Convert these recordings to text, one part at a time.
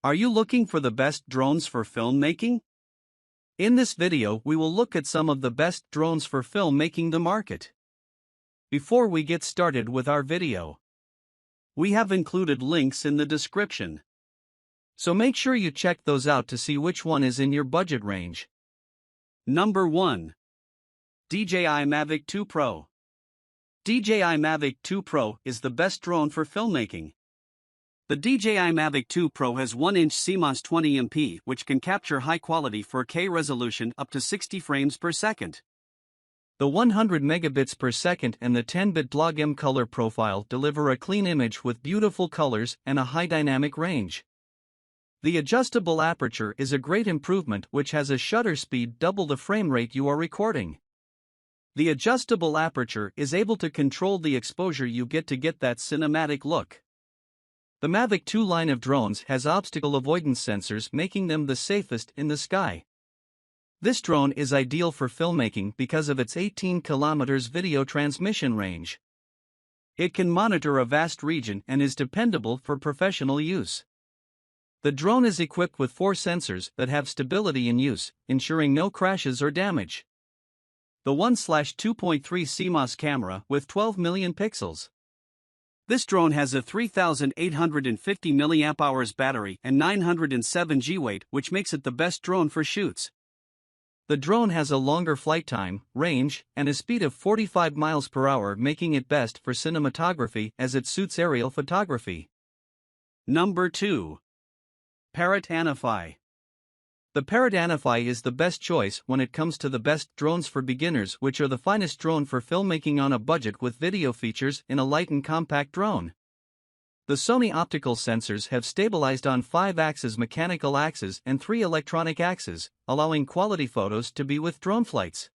Are you looking for the best drones for filmmaking? In this video, we will look at some of the best drones for filmmaking the market. Before we get started with our video, we have included links in the description. So make sure you check those out to see which one is in your budget range. Number 1. DJI Mavic 2 Pro. DJI Mavic 2 Pro is the best drone for filmmaking. The DJI Mavic 2 Pro has 1-inch CMOS 20MP which can capture high-quality 4K resolution up to 60 frames per second. The 100 megabits per second and the 10-bit log-M color profile deliver a clean image with beautiful colors and a high dynamic range. The adjustable aperture is a great improvement which has a shutter speed double the frame rate you are recording. The adjustable aperture is able to control the exposure you get to get that cinematic look. The Mavic 2 line of drones has obstacle avoidance sensors making them the safest in the sky. This drone is ideal for filmmaking because of its 18 km video transmission range. It can monitor a vast region and is dependable for professional use. The drone is equipped with 4 sensors that have stability in use, ensuring no crashes or damage. The 1/2.3 CMOS camera with 12 million pixels. This drone has a 3,850 mAh battery and 907 G-weight, which makes it the best drone for shoots. The drone has a longer flight time, range, and a speed of 45 miles per hour, making it best for cinematography as it suits aerial photography. Number 2. Parrot ANFI. The Parrot ANFI is the best choice when it comes to the best drones for beginners, which are the finest drone for filmmaking on a budget with video features in a light and compact drone. The Sony optical sensors have stabilized on 5 axes mechanical axes and 3 electronic axes, allowing quality photos to be with drone flights.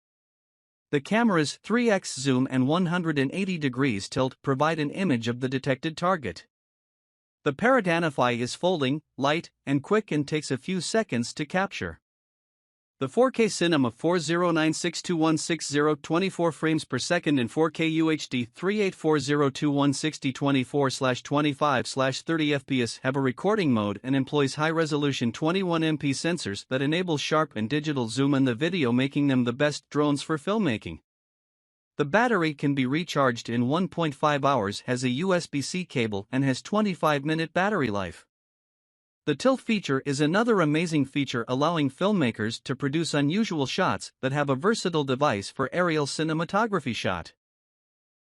The camera's 3x zoom and 180 degrees tilt provide an image of the detected target. The Parrot ANFI is folding, light, and quick and takes a few seconds to capture. The 4K Cinema 40962160 24 frames per second and 4K UHD 38402160 24/25/30 fps have a recording mode and employs high-resolution 21MP sensors that enable sharp and digital zoom in the video, making them the best drones for filmmaking. The battery can be recharged in 1.5 hours, has a USB-C cable, and has 25-minute battery life. The tilt feature is another amazing feature, allowing filmmakers to produce unusual shots that have a versatile device for aerial cinematography shot.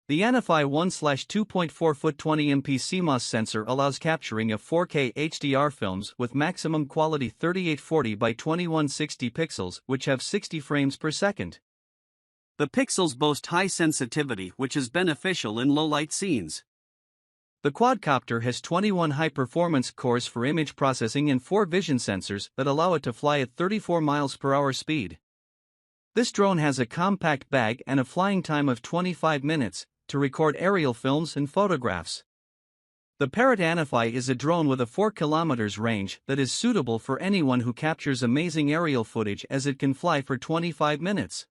The ANFI 1/2.4-foot 20MP CMOS sensor allows capturing of 4K HDR films with maximum quality 3840 by 2160 pixels, which have 60 frames per second. The pixels boast high sensitivity, which is beneficial in low-light scenes. The quadcopter has 21 high-performance cores for image processing and 4 vision sensors that allow it to fly at 34 miles per hour speed. This drone has a compact bag and a flying time of 25 minutes to record aerial films and photographs. The Parrot ANFI is a drone with a 4 km range that is suitable for anyone who captures amazing aerial footage, as it can fly for 25 minutes.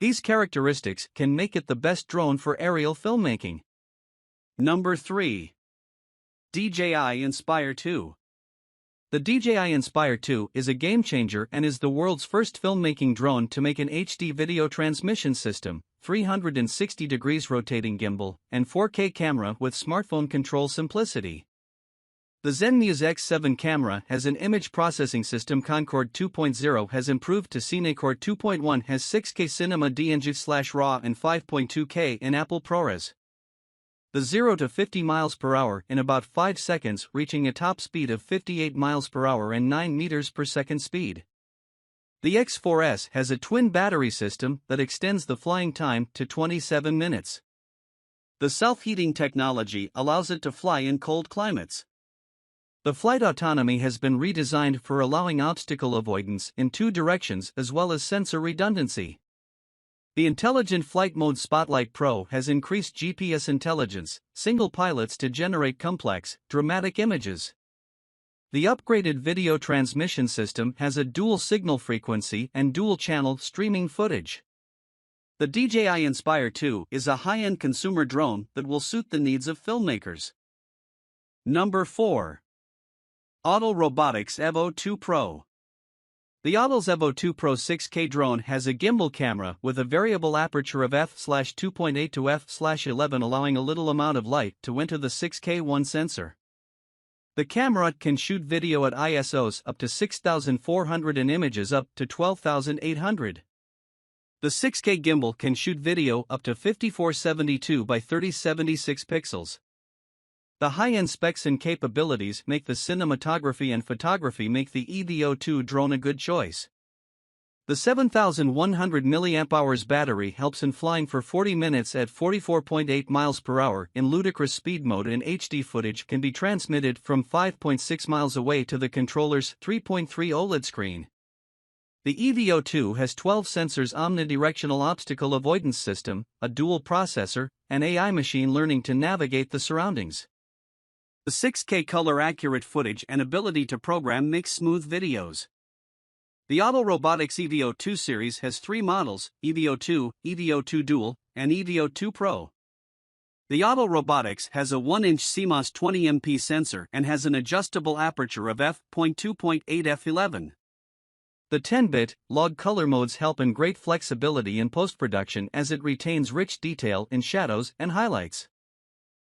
These characteristics can make it the best drone for aerial filmmaking. Number 3. DJI Inspire 2. The DJI Inspire 2 is a game-changer and is the world's first filmmaking drone to make an HD video transmission system, 360 degrees rotating gimbal, and 4K camera with smartphone control simplicity. The ZenMuse X7 camera has an image processing system. Concord 2.0 has improved to CineCore 2.1, has 6K Cinema DNG/RAW and 5.2K in Apple ProRes. The 0 to 50 miles per hour in about 5 seconds, reaching a top speed of 58 miles per hour and 9 meters per second speed. The X4S has a twin battery system that extends the flying time to 27 minutes. The self-heating technology allows it to fly in cold climates. The flight autonomy has been redesigned for allowing obstacle avoidance in 2 directions as well as sensor redundancy. The Intelligent Flight Mode Spotlight Pro has increased GPS intelligence, single pilots to generate complex, dramatic images. The upgraded video transmission system has a dual signal frequency and dual-channel streaming footage. The DJI Inspire 2 is a high-end consumer drone that will suit the needs of filmmakers. Number 4. Auto Robotics Evo 2 Pro. The Autol's Evo 2 Pro 6K drone has a gimbal camera with a variable aperture of f/2.8 to f/11, allowing a little amount of light to enter the 6K one sensor. The camera can shoot video at ISOs up to 6,400 and images up to 12,800. The 6K gimbal can shoot video up to 5472 by 3076 pixels. The high-end specs and capabilities make the cinematography and photography make the Evo 2 drone a good choice. The 7,100 mAh battery helps in flying for 40 minutes at 44.8 miles per hour in ludicrous speed mode, and HD footage can be transmitted from 5.6 miles away to the controller's 3.3 OLED screen. The Evo 2 has 12 sensors, omnidirectional obstacle avoidance system, a dual processor, and AI machine learning to navigate the surroundings. The 6K color-accurate footage and ability to program makes smooth videos. The Auto Robotics Evo 2 series has 3 models: Evo 2, Evo 2 Dual, and Evo 2 Pro. The Auto Robotics has a 1-inch CMOS 20MP sensor and has an adjustable aperture of f/2.8 f/11. The 10-bit log color modes help in great flexibility in post-production, as it retains rich detail in shadows and highlights.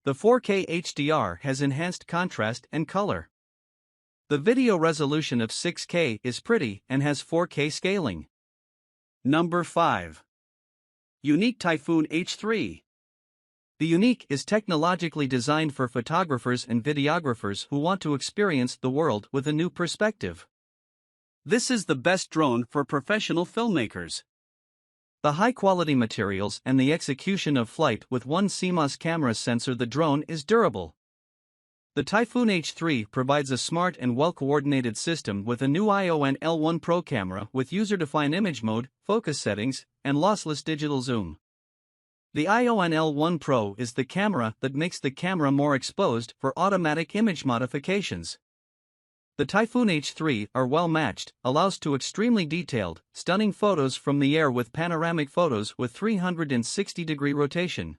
The 4K HDR has enhanced contrast and color. The video resolution of 6K is pretty and has 4K scaling. Number 5. Unique Typhoon H3. The Unique is technologically designed for photographers and videographers who want to experience the world with a new perspective. This is the best drone for professional filmmakers. The high-quality materials and the execution of flight with one CMOS camera sensor, the drone is durable. The Typhoon H3 provides a smart and well-coordinated system with a new iON L1 Pro camera with user-defined image mode, focus settings, and lossless digital zoom. The iON L1 Pro is the camera that makes the camera more exposed for automatic image modifications. The Typhoon H3 are well matched, allows to extremely detailed, stunning photos from the air with panoramic photos with 360-degree rotation.